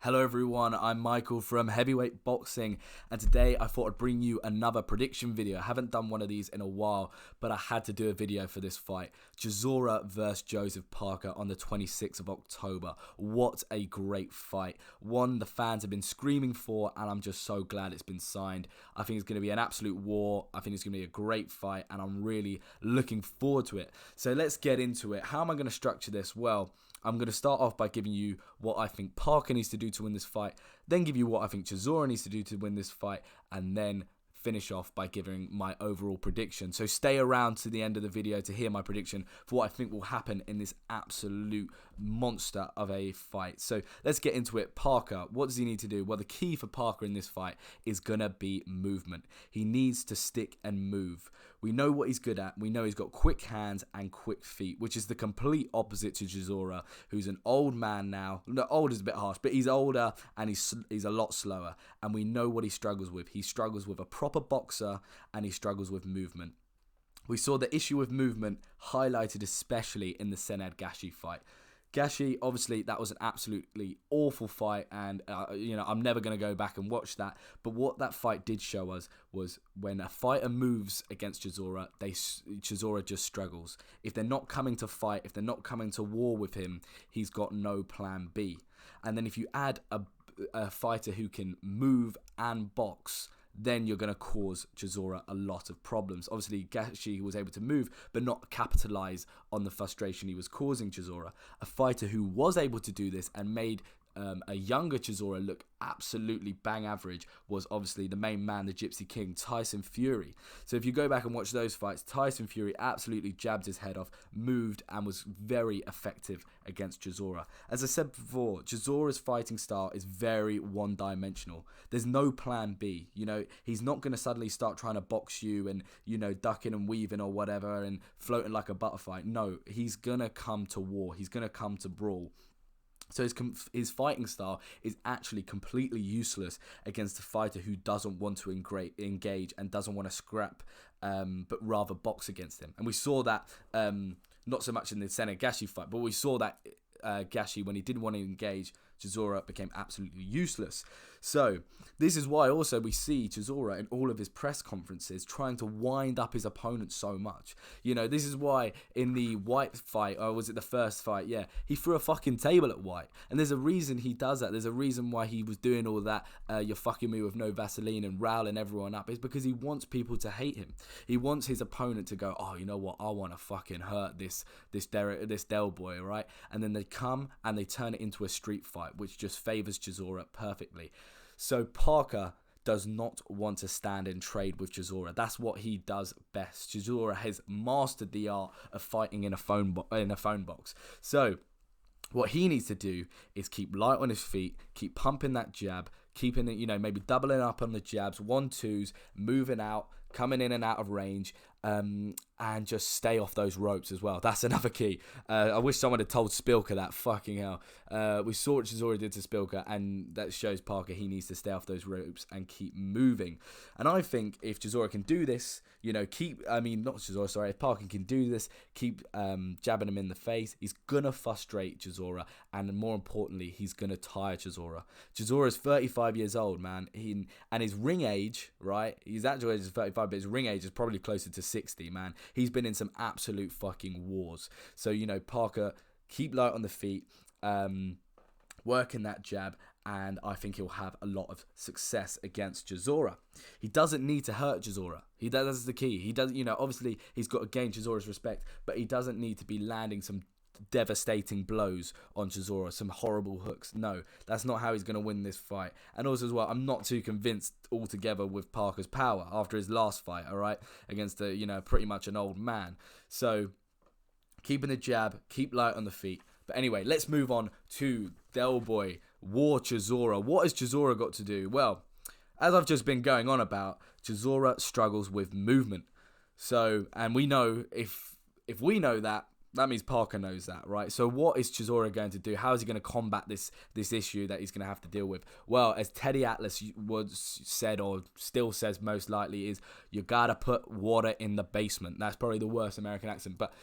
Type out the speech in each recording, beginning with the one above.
Hello everyone, I'm Michael from Heavyweight Boxing, and today I thought I'd bring you another prediction video. I haven't done one of these in a while, but I had to do a video for this fight. Chisora versus Jospeh Parker on the 26th of October. What a great fight. One the fans have been screaming for, and I'm just so glad it's been signed. I think it's going to be an absolute war. I think it's going to be a great fight, and I'm really looking forward to it. So let's get into it. How am I going to structure this? Well, I'm going to start off by giving you what I think Parker needs to do to win this fight, then give you what I think Chisora needs to do to win this fight, and then finish off by giving my overall prediction. So stay around to the end of the video to hear my prediction for what I think will happen in this absolute monster of a fight. So let's get into it. Parker, what does he need to do? Well, the key for Parker in this fight is going to be movement. He needs to stick and move. We know what he's good at. We know he's got quick hands and quick feet, which is the complete opposite to Chisora, who's an old man now. No, old is a bit harsh, but he's older and he's a lot slower. And we know what he struggles with. He struggles with a proper boxer and he struggles with movement. We saw the issue with movement highlighted especially in the Senad Gashi fight. Gashi, obviously, that was an absolutely awful fight, and I'm never going to go back and watch that. But what that fight did show us was when a fighter moves against Chisora, Chisora just struggles. If they're not coming to fight, if they're not coming to war with him, he's got no plan B. And then if you add a fighter who can move and box, then you're going to cause Chisora a lot of problems. Obviously, Gashi was able to move, but not capitalize on the frustration he was causing Chisora. A fighter who was able to do this and made a younger Chisora look absolutely bang average was obviously the main man, the Gypsy King, Tyson Fury. So if you go back and watch those fights, Tyson Fury absolutely jabbed his head off, moved, and was very effective against Chisora. As I said before, Chisora's fighting style is very one-dimensional. There's no plan B. He's not going to suddenly start trying to box you and, ducking and weaving or whatever and floating like a butterfly. No, he's going to come to war. He's going to come to brawl. So his fighting style is actually completely useless against a fighter who doesn't want to engage and doesn't want to scrap, but rather box against him. And we saw that not so much in the Senad Gashi fight, but we saw that Gashi, when he didn't want to engage, Chisora became absolutely useless. So this is why also we see Chisora in all of his press conferences trying to wind up his opponent so much. This is why in the White fight, or was it the first fight? Yeah, he threw a fucking table at White. And there's a reason he does that. There's a reason why he was doing all that, you're fucking me with no Vaseline and riling everyone up. It's because he wants people to hate him. He wants his opponent to go, oh, you know what? I want to fucking hurt this Del boy, right? And then they come and they turn it into a street fight, which just favors Chisora perfectly. So Parker does not want to stand and trade with Chisora. That's what he does best. Chisora has mastered the art of fighting in a phone box. So what he needs to do is keep light on his feet, keep pumping that jab, keeping it, maybe doubling up on the jabs, 1-2s, moving out, coming in and out of range, and just stay off those ropes as well. That's another key. I wish someone had told Spilker that. Fucking hell. We saw what Chisora did to Spilker, and that shows Parker he needs to stay off those ropes and keep moving. And I think if Chisora can do this, if Parker can do this, keep jabbing him in the face, he's going to frustrate Chisora, and more importantly, he's going to tire Chisora. Chisora's 35 years old, man, and his ring age, right, his actual age is 35, but his ring age is probably closer to 60, man. He's been in some absolute fucking wars. So, Parker, keep light on the feet, working that jab, and I think he'll have a lot of success against Chisora. He doesn't need to hurt Chisora. That's the key. He does, obviously he's got to gain Chisora's respect, but he doesn't need to be landing some devastating blows on Chisora, some horrible hooks. No, that's not how he's going to win this fight. And also as well, I'm not too convinced altogether with Parker's power after his last fight, all right, against pretty much an old man. So keeping the jab, keep light on the feet. But anyway, let's move on to Del Boy, War Chisora. What has Chisora got to do? Well, as I've just been going on about, Chisora struggles with movement. So, and we know if we know that, that means Parker knows that, right? So what is Chisora going to do? How is he going to combat this issue that he's going to have to deal with? Well, as Teddy Atlas said, or still says most likely, is you got to put water in the basement. That's probably the worst American accent, but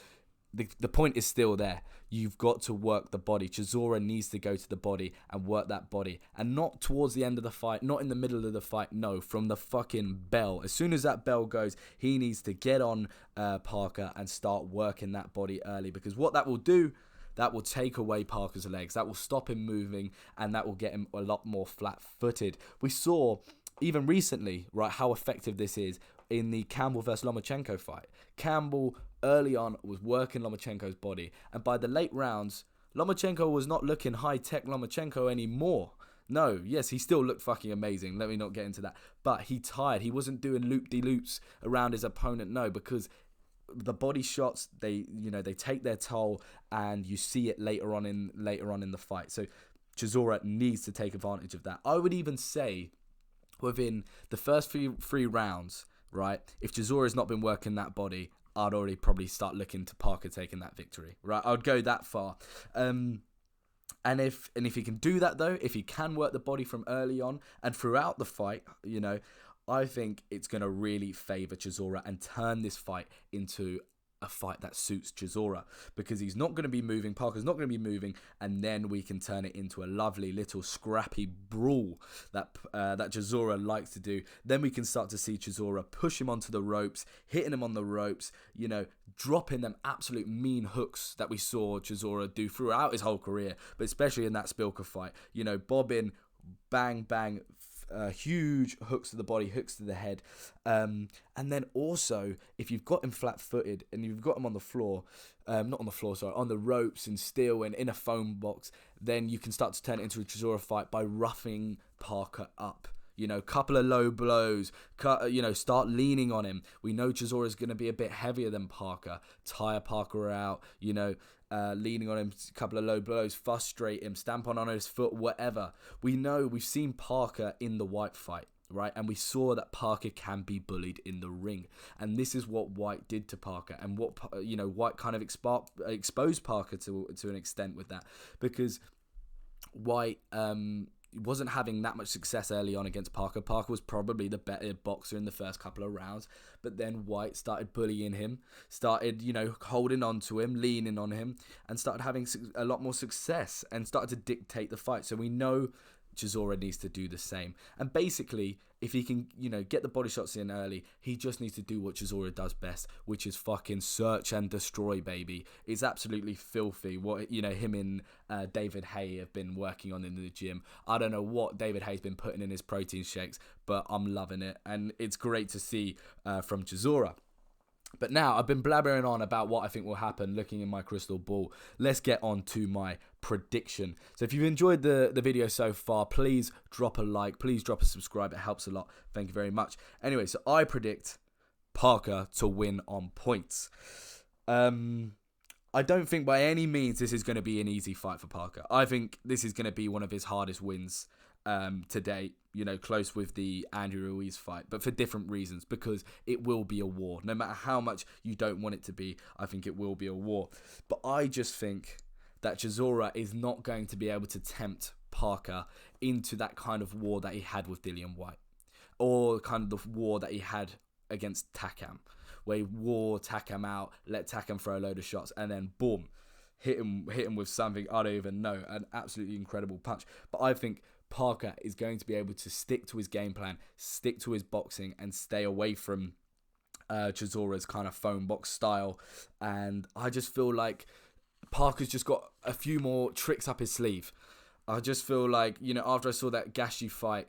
the point is still there. You've got to work the body. Chisora needs to go to the body and work that body. And not towards the end of the fight, not in the middle of the fight, no, from the fucking bell. As soon as that bell goes, he needs to get on Parker and start working that body early. Because what that will do, that will take away Parker's legs. That will stop him moving, and that will get him a lot more flat-footed. We saw, even recently, right, how effective this is in the Campbell versus Lomachenko fight. Campbell early on was working Lomachenko's body, and by the late rounds, Lomachenko was not looking high-tech Lomachenko anymore. No, yes, he still looked fucking amazing. Let me not get into that. But he tired. He wasn't doing loop-de-loops around his opponent, no, because the body shots, they take their toll, and you see it later on in the fight. So Chisora needs to take advantage of that. I would even say within the first three rounds, right, if Chisora's not been working that body, I'd already probably start looking to Parker taking that victory, right? I would go that far. And if he can do that, though, if he can work the body from early on and throughout the fight, I think it's going to really favour Chisora and turn this fight into a fight that suits Chisora, because he's not going to be moving, Parker's not going to be moving, and then we can turn it into a lovely little scrappy brawl that Chisora likes to do. Then we can start to see Chisora push him onto the ropes, hitting him on the ropes, dropping them absolute mean hooks that we saw Chisora do throughout his whole career, but especially in that Spilka fight, bobbing, bang, bang, huge hooks to the body, hooks to the head, and then also if you've got him flat-footed and you've got him on the floor, not on the floor, sorry, on the ropes and steel and in a foam box, then you can start to turn it into a Chisora fight by roughing Parker up. Couple of low blows, start leaning on him. We know Chisora is going to be a bit heavier than Parker. Tire Parker out, leaning on him, a couple of low blows, frustrate him, stamp on his foot, whatever. We've seen Parker in the White fight, right? And we saw that Parker can be bullied in the ring. And this is what White did to Parker, and what, White kind of exposed Parker to an extent with that, because White wasn't having that much success early on against Parker. Parker was probably the better boxer in the first couple of rounds, but then White started bullying him, started, holding on to him, leaning on him, and started having a lot more success and started to dictate the fight. So we know Chisora needs to do the same. And basically, if he can, get the body shots in early, he just needs to do what Chisora does best, which is fucking search and destroy, baby. It's absolutely filthy what, him and David Haye have been working on in the gym. I don't know what David Haye's been putting in his protein shakes, but I'm loving it. And it's great to see from Chisora. But now, I've been blabbering on about what I think will happen, looking in my crystal ball. Let's get on to my prediction. So if you've enjoyed the video so far, please drop a like, please drop a subscribe, it helps a lot. Thank you very much. Anyway, so I predict Parker to win on points. I don't think by any means this is going to be an easy fight for Parker. I think this is going to be one of his hardest wins to date, close with the Andrew Ruiz fight, but for different reasons, because it will be a war. No matter how much you don't want it to be, I think it will be a war. But I just think that Chisora is not going to be able to tempt Parker into that kind of war that he had with Dillian Whyte, or kind of the war that he had against Takam, where he wore Takam out, let Takam throw a load of shots, and then boom, hit him with something I don't even know, an absolutely incredible punch. But I think Parker is going to be able to stick to his game plan, stick to his boxing, and stay away from Chisora's kind of phone box style. And I just feel like Parker's just got a few more tricks up his sleeve. I just feel like, after I saw that Gashi fight,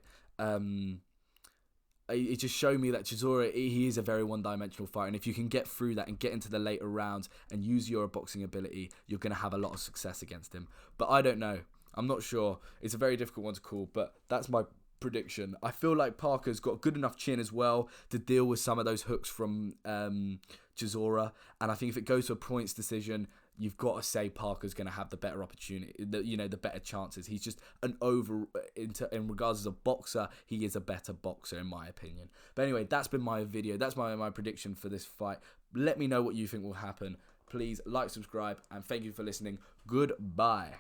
it just showed me that Chisora, he is a very one-dimensional fighter, and if you can get through that and get into the later rounds and use your boxing ability, you're going to have a lot of success against him. But I don't know. I'm not sure. It's a very difficult one to call, but that's my prediction. I feel like Parker's got good enough chin as well to deal with some of those hooks from Chisora, and I think if it goes to a points decision, you've got to say Parker's going to have the better opportunity, the better chances. He's just in regards as a boxer, he is a better boxer in my opinion. But anyway, that's been my video. That's my prediction for this fight. Let me know what you think will happen. Please like, subscribe, and thank you for listening. Goodbye.